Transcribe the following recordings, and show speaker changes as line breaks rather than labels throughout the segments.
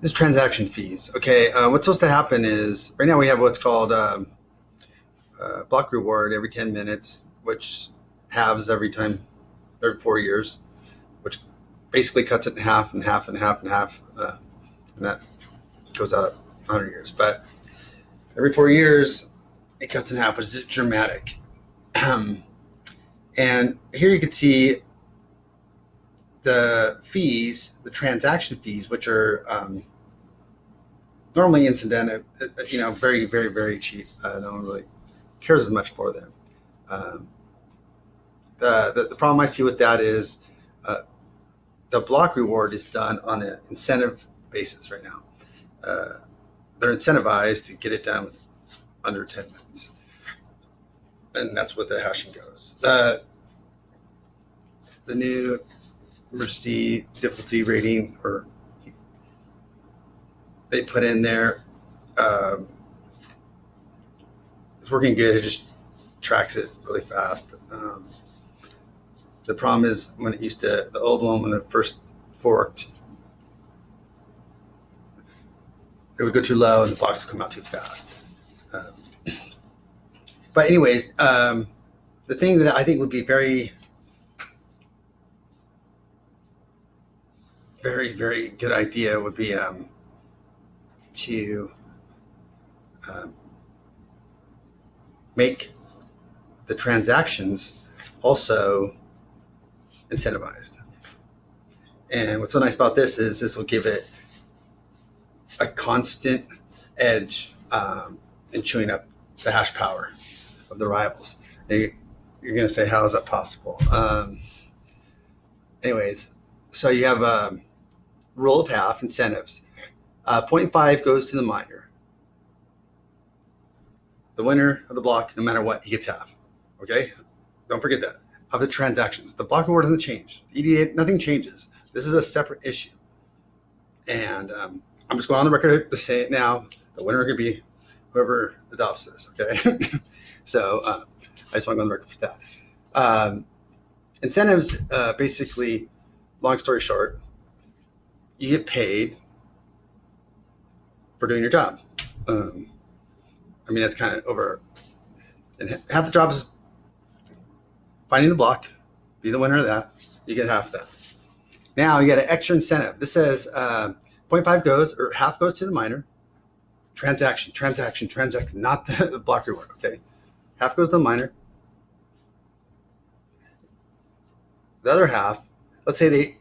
This is transaction fees. Okay, what's supposed to happen is right now we have what's called block reward every 10 minutes, which halves every 4 years, which basically cuts it in half and half and half and half, and that goes out 100 years. But every 4 years, it cuts in half, which is dramatic. And here you can see the fees, the transaction fees, which are normally incidental, very, very, very cheap. No one really cares as much for them. The problem I see with that is the block reward is done on an incentive basis right now. They're incentivized to get it done with under 10 minutes. And that's what the hashing goes. The new emergency difficulty rating, or they put in there, it's working good. It just tracks it really fast. The problem is when it used to, the old one, when it first forked, it would go too low and the blocks would come out too fast. But anyways, the thing that I think would be very, very, very good idea would be to make the transactions also incentivized. And what's so nice about this is this will give it a constant edge in chewing up the hash power of the rivals. And you're going to say, how is that possible? Anyways, so you have a rule of half incentives. 0.5 goes to the miner. The winner of the block, no matter what, he gets half. Okay? Don't forget that. Of the transactions. The block reward doesn't change. The EDA, nothing changes. This is a separate issue. And I'm just going on the record to say it now. The winner could be whoever adopts this, okay? So I just want to go on the record for that. Incentives, basically, long story short, you get paid for doing your job. That's kind of over. And half the job is finding the block, be the winner of that. You get half of that. Now you got an extra incentive. This says 0.5 goes, or half goes to the miner. Transaction, not the block reward, okay? Half goes to the miner. The other half, let's say they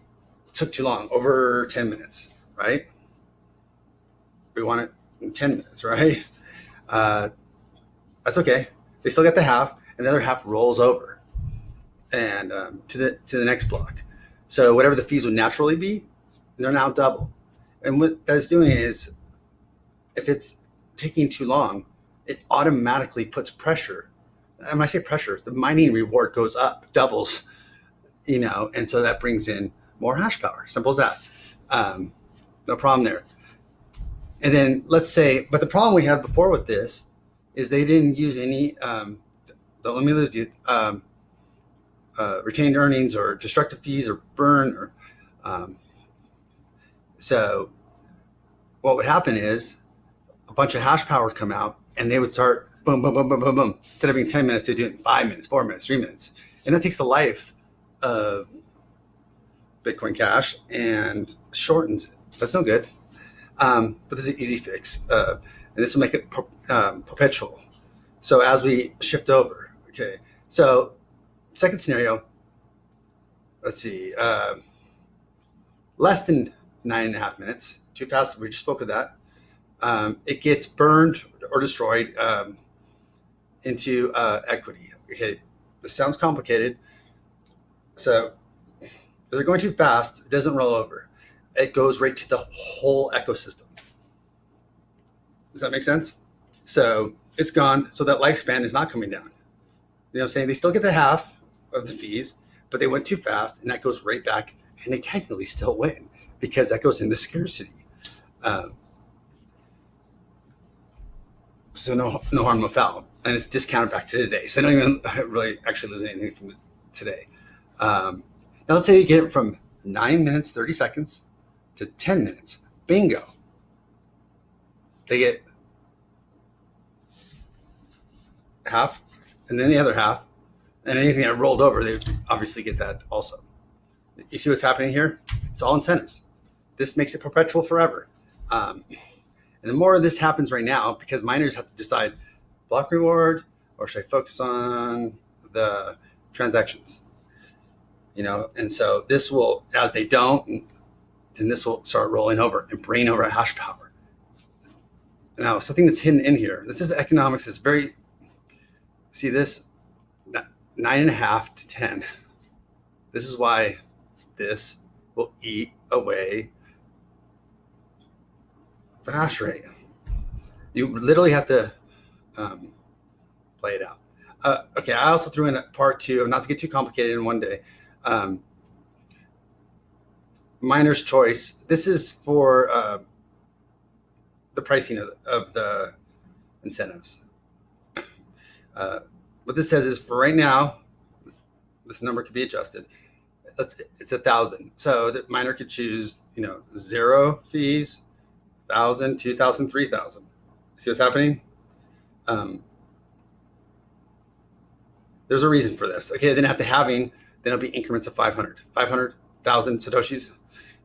took too long, over 10 minutes, right? We want it in 10 minutes, right? That's okay. They still get the half, and the other half rolls over and to the next block. So whatever the fees would naturally be, they're now double. And what that's doing is, if it's taking too long, it automatically puts pressure. And when I say pressure, the mining reward goes up, doubles, and so that brings in more hash power. Simple as that. No problem there. And then let's say, but the problem we had before with this is they didn't use any, let me lose you, retained earnings or destructive fees or burn. So what would happen is a bunch of hash power would come out and they would start boom, boom, boom, boom, boom, boom. Instead of being 10 minutes, they do it in 5 minutes, 4 minutes, 3 minutes. And that takes the life of Bitcoin Cash and shortens it. That's no good. But this is an easy fix. And this will make it perpetual. So as we shift over, okay. So second scenario, let's see, less than 9.5 minutes, too fast. We just spoke of that. It gets burned or destroyed into equity. Okay, this sounds complicated. So if they're going too fast, it doesn't roll over. It goes right to the whole ecosystem. Does that make sense? So it's gone. So that lifespan is not coming down. You know what I'm saying? They still get the half of the fees, but they went too fast, and that goes right back, and they technically still win because that goes into scarcity. So no harm, no foul, and it's discounted back to today. So they don't even really actually lose anything from today. Now let's say you get it from 9 minutes 30 seconds to 10 minutes. Bingo. they get half, and then the other half, and anything that rolled over, they obviously get that also. You see what's happening here? It's all incentives. This makes it perpetual forever. And the more this happens right now, because miners have to decide block reward or should I focus on the transactions, and so this will, as they don't, then this will start rolling over and bringing over hash power. Now, something that's hidden in here, this is economics. It's very, see this 9.5 to 10. This is why this will eat away the hash rate. You literally have to play it out. Okay, I also threw in a part 2, not to get too complicated in one day. Miner's choice. This is for the pricing of the incentives. What this says is, for right now, this number could be adjusted. It's 1,000. So the miner could choose, 0 fees, 1,000, 2,000, 3,000. See what's happening? There's a reason for this. Okay, then after halving, then it'll be increments of 500, 500,000 Satoshis,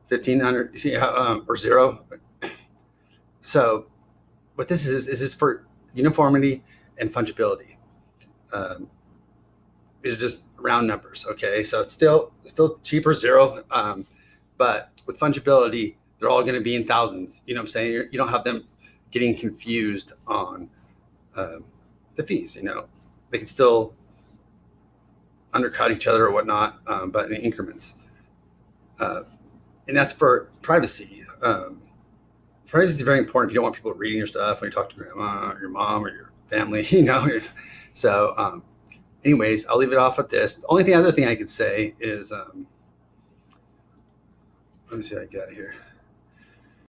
1,500, you see how, or 0. So what this is for uniformity and fungibility. These are just round numbers, okay? So it's still cheaper, 0, but with fungibility, they're all going to be in thousands. You know what I'm saying? You don't have them getting confused on the fees. They can still undercut each other or whatnot, but in increments. And that's for privacy. Privacy is very important if you don't want people reading your stuff when you talk to grandma or your mom or your family, So anyways, I'll leave it off at this. The other thing I could say is, let me see what I got here.